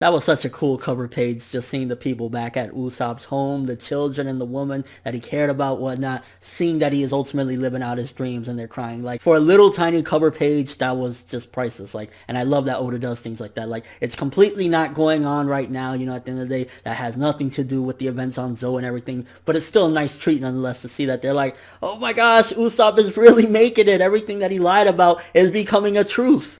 That was such a cool cover page, just seeing the people back at Usopp's home, the children and the woman that he cared about, whatnot, seeing that he is ultimately living out his dreams and they're crying. Like, for a little tiny cover page, that was just priceless. Like, and I love that Oda does things like that. Like, it's completely not going on right now, you know, at the end of the day, that has nothing to do with the events on Zoe and everything, but it's still a nice treat nonetheless to see that they're like, oh my gosh, Usopp is really making it. Everything that he lied about is becoming a truth.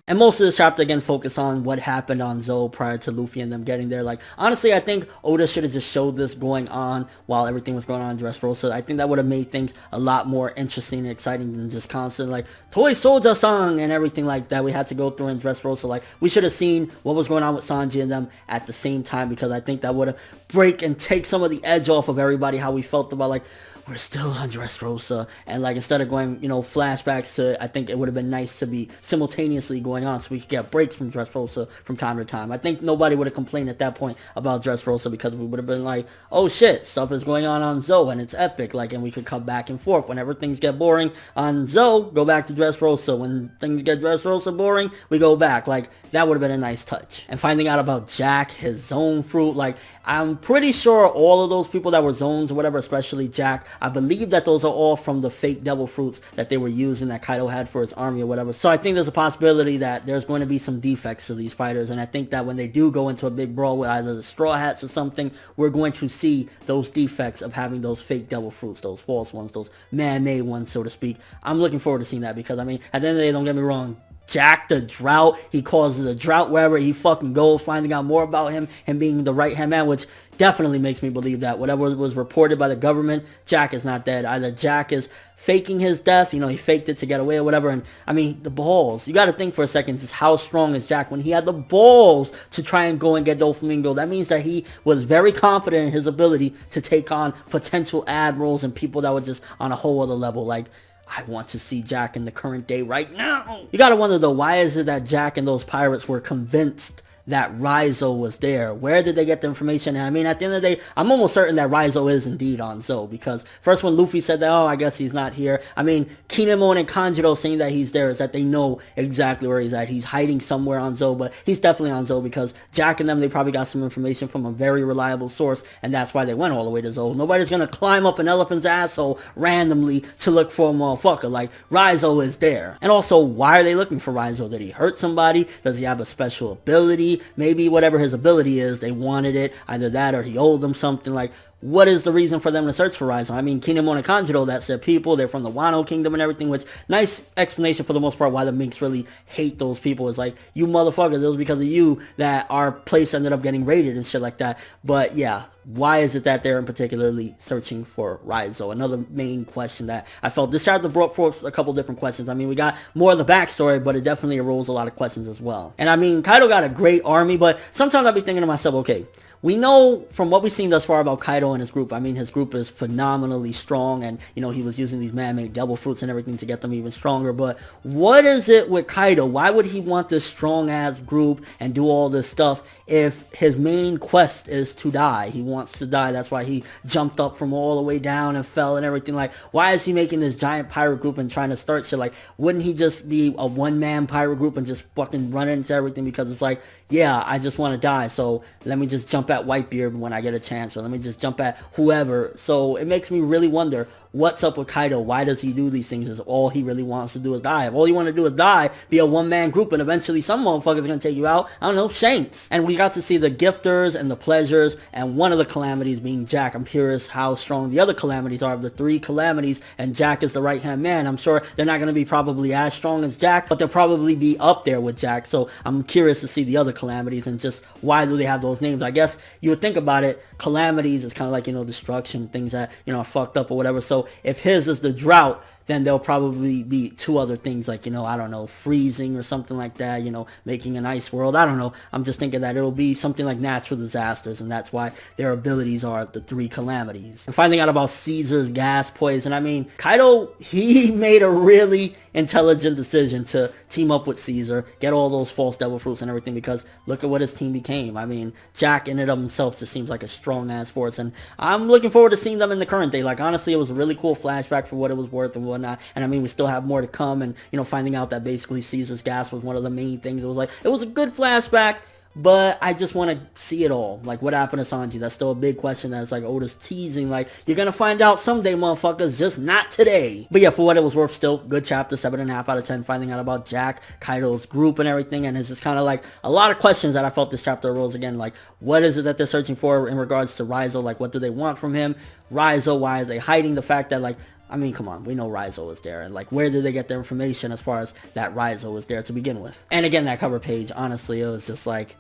And most of this chapter, again, focus on what happened on Zoe prior to Luffy and them getting there. Like, honestly, I think Oda should have just showed this going on while everything was going on in Dressrosa. I think that would have made things a lot more interesting and exciting than just constant, like, Toy Soldier-san and everything like that we had to go through in Dressrosa. Like, we should have seen what was going on with Sanji and them at the same time, because I think that would have break and take some of the edge off of everybody, how we felt about, like, we're still on Dressrosa, and like instead of going, you know, flashbacks to, I think it would have been nice to be simultaneously going on so we could get breaks from Dressrosa from time to time. I think nobody would have complained at that point about Dressrosa, because we would have been like, oh shit, stuff is going on Zoe and it's epic, like, and we could come back and forth. Whenever things get boring on Zoe, go back to Dressrosa. When things get Dressrosa boring, we go back. Like, that would have been a nice touch. And finding out about Jack, his zone fruit, like, I'm pretty sure all of those people that were zones or whatever, especially Jack, I believe that those are all from the fake devil fruits that they were using, that Kaido had for his army or whatever. So I think there's a possibility that there's going to be some defects to these fighters, and I think that when they do go into a big brawl with either the Straw Hats or something, we're going to see those defects of having those fake devil fruits, those false ones, those man-made ones, so to speak. I'm looking forward to seeing that, because, I mean, at the end of the day, don't get me wrong, Jack the Drought, he causes a drought wherever he fucking goes, finding out more about him and being the right-hand man, which definitely makes me believe that whatever was reported by the government, Jack is not dead. Either Jack is faking his death, you know, he faked it to get away or whatever, and I mean, the balls. You gotta think for a second, just how strong is Jack when he had the balls to try and go and get Doflamingo. That means that he was very confident in his ability to take on potential admirals and people that were just on a whole other level. Like, I want to see Jack in the current day right now. You gotta wonder though, why is it that Jack and those pirates were convinced that Raizo was there? Where did they get the information? And I mean, at the end of the day, I'm almost certain that Raizo is indeed on Zoe, because first when Luffy said that, oh, I guess he's not here, I mean, Kinemon and Kanjiro saying that he's there is that they know exactly where he's at. He's hiding somewhere on Zoe, but he's definitely on Zoe, because Jack and them, they probably got some information from a very reliable source, and that's why they went all the way to Zoe. Nobody's gonna climb up an elephant's asshole randomly to look for a motherfucker. Like, Raizo is there. And also, why are they looking for Raizo? Did he hurt somebody? Does he have a special ability? Maybe whatever his ability is, they wanted it, either that or he owed them something. Like, what is the reason for them to search for Raizo? I mean, Kinemon and Kanjiro, that's their people, they're from the Wano Kingdom and everything, which, nice explanation for the most part why the Minks really hate those people. It's like, you motherfuckers, it was because of you that our place ended up getting raided and shit like that. But yeah, why is it that they're in particularly searching for Raizo? Another main question that I felt this chapter brought forth a couple different questions. I mean, we got more of the backstory, but it definitely arose a lot of questions as well. And I mean, Kaido got a great army, but sometimes I'll be thinking to myself, okay, we know from what we've seen thus far about Kaido and his group, I mean, his group is phenomenally strong, and, you know, he was using these man-made devil fruits and everything to get them even stronger, but what is it with Kaido? Why would he want this strong-ass group and do all this stuff if his main quest is to die? He wants to die. That's why he jumped up from all the way down and fell and everything. Like, why is he making this giant pirate group and trying to start shit? Like, wouldn't he just be a one-man pirate group and just fucking run into everything? Because it's like, yeah, I just want to die, so let me just jump at Whitebeard when I get a chance, or let me just jump at whoever. So it makes me really wonder, what's up with Kaido? Why does he do these things? Is all he really wants to do is die? If all you want to do is die, be a one-man group, and eventually some motherfucker's gonna take you out. I don't know, Shanks. And we got to see the gifters and the pleasures, and one of the calamities being Jack. I'm curious how strong the other calamities are of the three calamities, and Jack is the right-hand man. I'm sure they're not gonna be probably as strong as Jack, but they'll probably be up there with Jack. So I'm curious to see the other calamities and just why do they have those names. I guess you would think about it, calamities is kind of like, you know, destruction, things that, you know, are fucked up or whatever. So if his is the drought, then there'll probably be two other things, like, you know, I don't know, freezing or something like that, you know, making an ice world. I don't know. I'm just thinking that it'll be something like natural disasters, and that's why their abilities are the three calamities. And finding out about Caesar's gas poison, I mean, Kaido, he made a really intelligent decision to team up with Caesar, get all those false devil fruits and everything, because look at what his team became. I mean, Jack in and of himself just seems like a strong ass force, and I'm looking forward to seeing them in the current day. Like, honestly, it was a really cool flashback for what it was worth and whatnot. And I mean, we still have more to come, and, you know, finding out that basically Caesar's gas was one of the main things. It was like, it was a good flashback, but I just want to see it all. Like, what happened to Sanji? That's still a big question that's like Oda's teasing. Like, you're going to find out someday, motherfuckers, just not today. But yeah, for what it was worth, still, good chapter, 7.5 out of 10, finding out about Jack, Kaido's group and everything. And it's just kind of like a lot of questions that I felt this chapter arose again. Like, what is it that they're searching for in regards to Raizo? Like, what do they want from him? Raizo, why are they hiding the fact that, like, I mean, come on, we know Raizo was there, and like, where did they get their information as far as that Raizo was there to begin with? And again, that cover page, honestly, it was just like,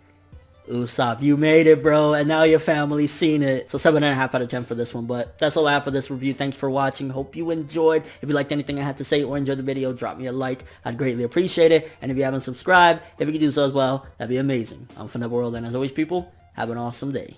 Usopp, you made it, bro, and now your family's seen it. So 7.5 out of 10 for this one, but that's all I have for this review. Thanks for watching. Hope you enjoyed. If you liked anything I had to say or enjoyed the video, drop me a like. I'd greatly appreciate it. And if you haven't subscribed, if you could do so as well, that'd be amazing. I'm ForneverWorld, and as always, people, have an awesome day.